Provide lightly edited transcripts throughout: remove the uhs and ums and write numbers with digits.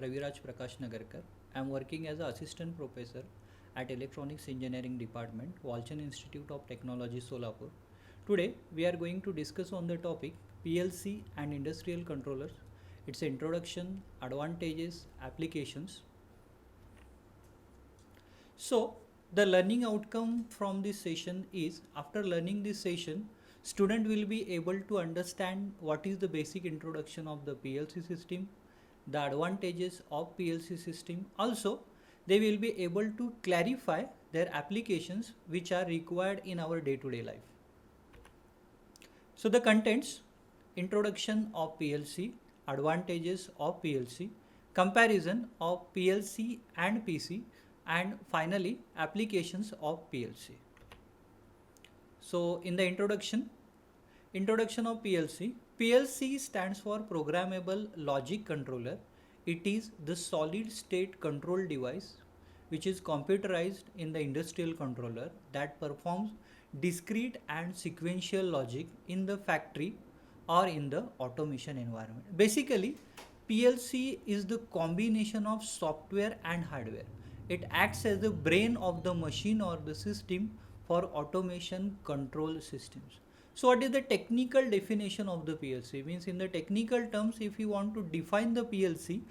Raviraj Nagarkar. I am working as an assistant professor at Electronics Engineering Department, Walchand Institute of Technology, Solapur. Today, we are going to discuss on the topic PLC and industrial controllers, its introduction, advantages, applications. So, the learning outcome from this session is after learning this session, student will be able to understand what is the basic introduction of the PLC system, the advantages of PLC system. Also, they will be able to clarify their applications which are required in our day-to-day life. So the contents: introduction of PLC, advantages of PLC, comparison of PLC and PC, and finally applications of PLC. So in the introduction of PLC. PLC stands for Programmable Logic Controller. It is the solid state control device which is computerized in the industrial controller that performs discrete and sequential logic in the factory or in the automation environment. Basically, PLC is the combination of software and hardware. It acts as the brain of the machine or the system for automation control systems. So what is the technical definition of the PLC? Means in the technical terms, if you want to define the PLC,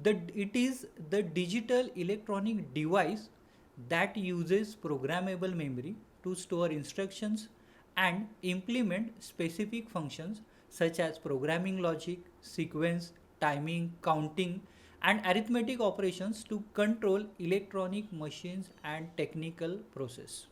it is the digital electronic device that uses programmable memory to store instructions and implement specific functions such as programming logic, sequence, timing, counting, and arithmetic operations to control electronic machines and technical process.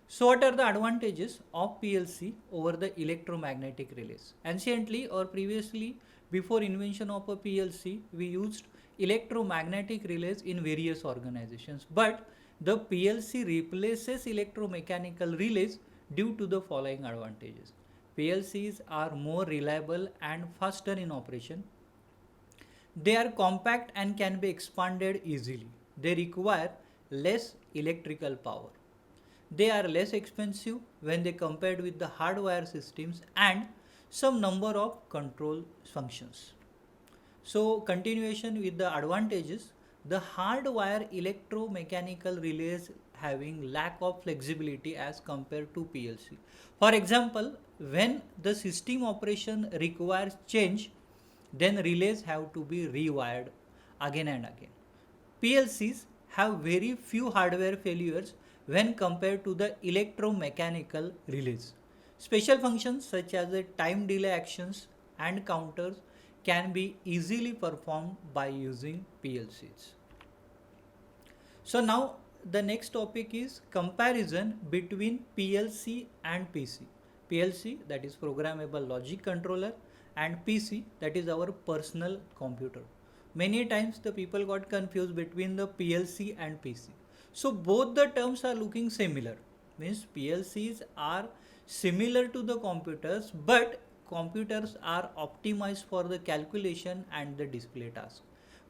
So what are the advantages of PLC over the electromagnetic relays? Anciently or previously, before invention of a PLC, we used electromagnetic relays in various organizations. But the PLC replaces electromechanical relays due to the following advantages. PLCs are more reliable and faster in operation. They are compact and can be expanded easily. They require less electrical power. They are less expensive when they compared with the hardware systems and some number of control functions. So continuation with the advantages, the hardwire electromechanical relays having lack of flexibility as compared to PLC. For example, when the system operation requires change, then relays have to be rewired again and again. PLCs have very few hardware failures when compared to the electromechanical relays. Special functions such as the time delay actions and counters can be easily performed by using PLCs. So now the next topic is comparison between PLC and PC. PLC, that is Programmable Logic Controller, and PC, that is our personal computer. Many times the people got confused between the PLC and PC. So both the terms are looking similar. Means PLCs are similar to the computers, but computers are optimized for the calculation and the display task.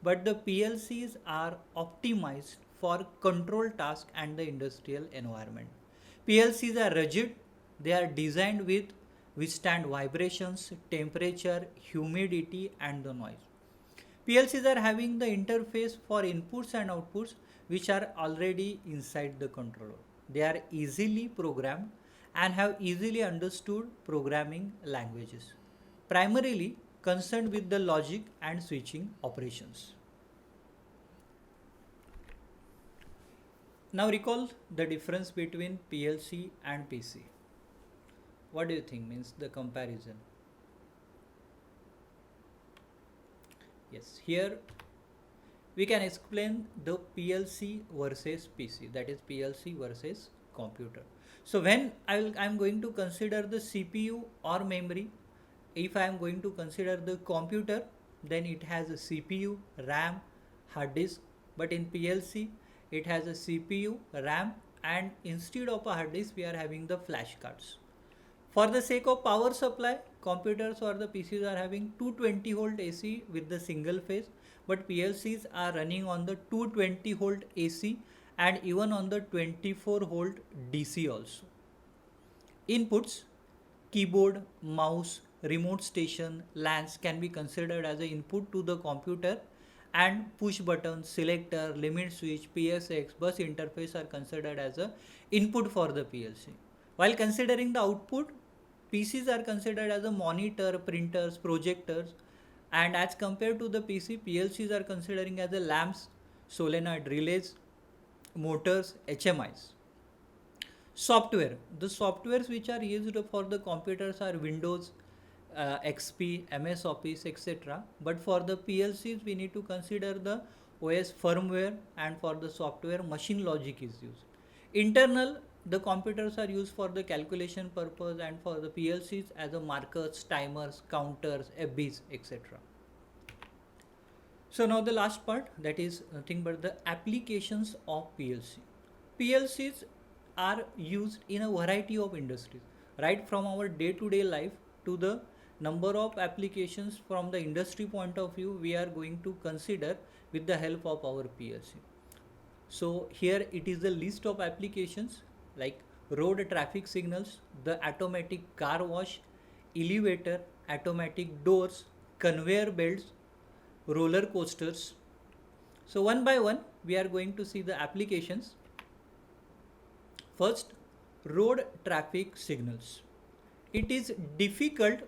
But the PLCs are optimized for control task and the industrial environment. PLCs are rigid. They are designed with withstand vibrations, temperature, humidity, and the noise. PLCs are having the interface for inputs and outputs which are already inside the controller. They are easily programmed and have easily understood programming languages, primarily concerned with the logic and switching operations. Now recall the difference between PLC and PC. What do you think means the comparison? Yes, here we can explain the PLC versus PC, that is PLC versus computer. So when I am going to consider the CPU or memory, if I am going to consider the computer, then it has a CPU, RAM, hard disk. But in PLC, it has a CPU, RAM, and instead of a hard disk, we are having the flash cards. For the sake of power supply, computers or the PCs are having 220 volt AC with the single phase, but PLCs are running on the 220 volt AC and even on the 24 volt DC also. Inputs: keyboard, mouse, remote station, LANs can be considered as an input to the computer, and push button, selector, limit switch, PSX, bus interface are considered as a input for the PLC. While considering the output, PCs are considered as a monitor, printers, projectors, and as compared to the PC, PLCs are considering as a lamps, solenoid relays, motors, HMIs. Software. The softwares which are used for the computers are Windows, XP, MS Office, etc. But for the PLCs, we need to consider the OS firmware, and for the software, machine logic is used. Internal, the computers are used for the calculation purpose, and for the PLCs as a markers, timers, counters, FBs, etc. So now the last part, that is nothing but the applications of PLC. PLCs are used in a variety of industries, right from our day-to-day life to the number of applications from the industry point of view we are going to consider with the help of our PLC. So here it is the list of applications like road traffic signals, the automatic car wash, elevator, automatic doors, conveyor belts, roller coasters. So one by one we are going to see the applications. First, road traffic signals. It is difficult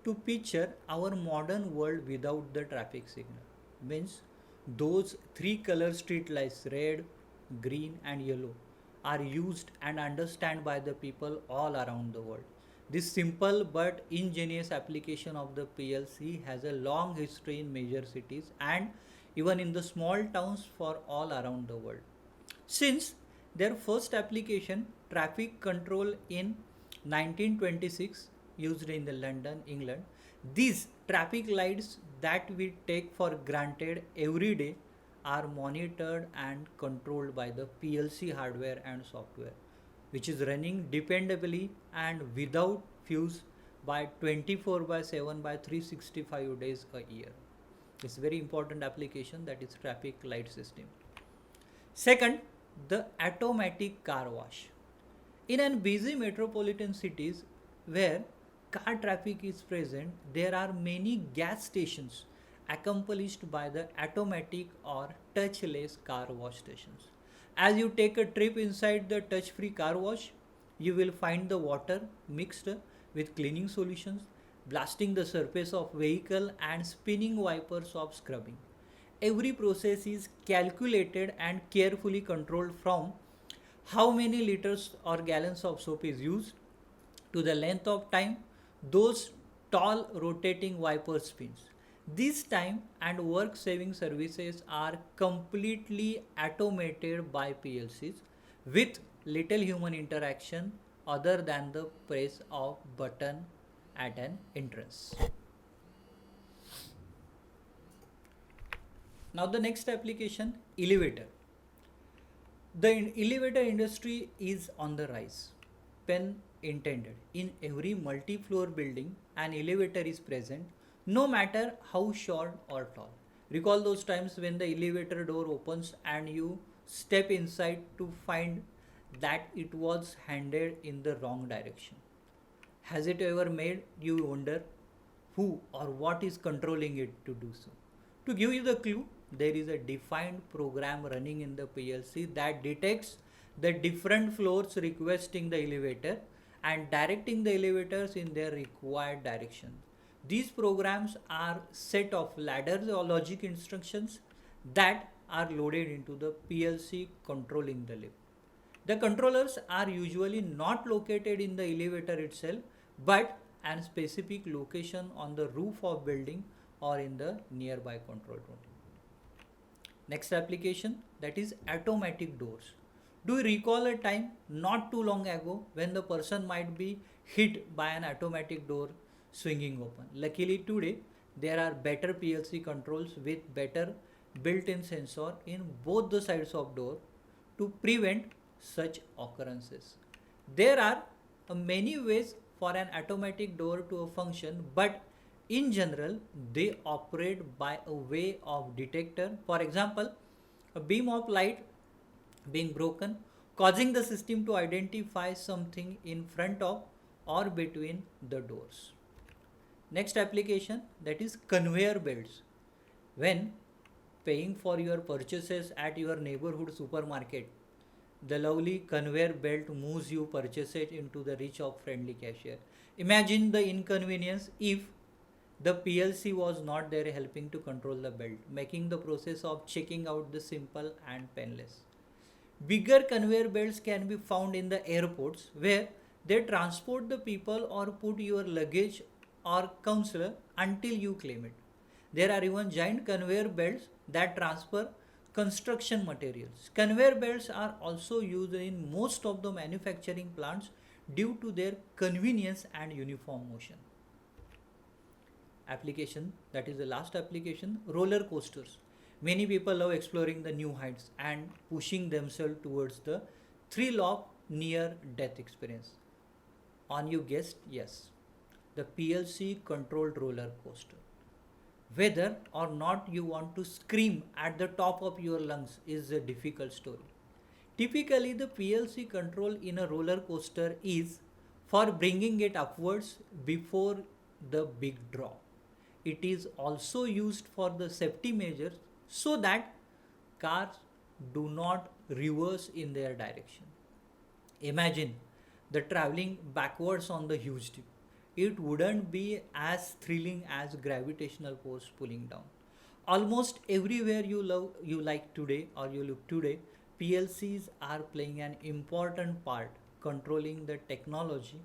to picture our modern world without the traffic signal. Means those three color street lights, red, green and yellow, are used and understood by the people all around the world. This simple but ingenious application of the PLC has a long history in major cities and even in the small towns for all around the world. Since their first application, traffic control in 1926, used in the London, England, these traffic lights that we take for granted every day are monitored and controlled by the PLC hardware and software, which is running dependably and without fuse by 24 by 7 by 365 days a year. It's a very important application, that is traffic light system. Second, the automatic car wash. In a busy metropolitan cities where car traffic is present, there are many gas stations accomplished by the automatic or touchless car wash stations. As you take a trip inside the touch-free car wash, you will find the water mixed with cleaning solutions, blasting the surface of vehicle and spinning wipers of scrubbing. Every process is calculated and carefully controlled, from how many liters or gallons of soap is used to the length of time those tall rotating wiper spins. These time and work saving services are completely automated by PLCs with little human interaction other than the press of button at an entrance. Now the next application, elevator. The elevator industry is on the rise. Pen intended. In every multi-floor building, an elevator is present, no matter how short or tall. Recall those times when the elevator door opens and you step inside to find that it was handed in the wrong direction. Has it ever made you wonder who or what is controlling it to do so? To give you the clue, there is a defined program running in the PLC that detects the different floors requesting the elevator and directing the elevators in their required direction. These programs are set of ladders or logic instructions that are loaded into the PLC controlling the lift. The controllers are usually not located in the elevator itself, but at a specific location on the roof of building or in the nearby control room. Next application, that is automatic doors. Do you recall a time not too long ago when the person might be hit by an automatic door swinging open? Luckily today there are better PLC controls with better built-in sensor in both the sides of door to prevent such occurrences. There are many ways for an automatic door to function, but in general they operate by a way of detector. For example, a beam of light being broken, causing the system to identify something in front of or between the doors. Next application, that is conveyor belts. When paying for your purchases at your neighborhood supermarket, the lovely conveyor belt moves your purchases into the reach of friendly cashier. Imagine the inconvenience if the PLC was not there helping to control the belt, making the process of checking out the simple and painless. Bigger conveyor belts can be found in the airports where they transport the people or put your luggage or counselor until you claim it. There are even giant conveyor belts that transfer construction materials. Conveyor belts are also used in most of the manufacturing plants due to their convenience and uniform motion. Application, that is the last application, roller coasters. Many people love exploring the new heights and pushing themselves towards the thrill of near death experience. On you guessed, yes, the PLC controlled roller coaster. Whether or not you want to scream at the top of your lungs is a difficult story. Typically, the PLC control in a roller coaster is for bringing it upwards before the big drop. It is also used for the safety measures so that cars do not reverse in their direction. Imagine the traveling backwards on the huge tube. It wouldn't be as thrilling as gravitational force pulling down. Almost everywhere you like today or you look today, PLCs are playing an important part controlling the technology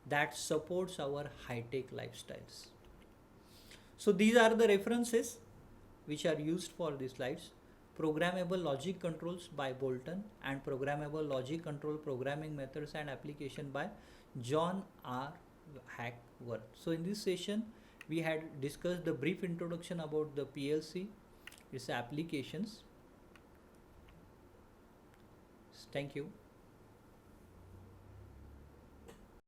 that supports our high-tech lifestyles. So these are the references which are used for these slides. Programmable logic controls by Bolton and programmable logic control programming methods and application by John R. Hackworth. So in this session we had discussed the brief introduction about the PLC, its applications. Thank you.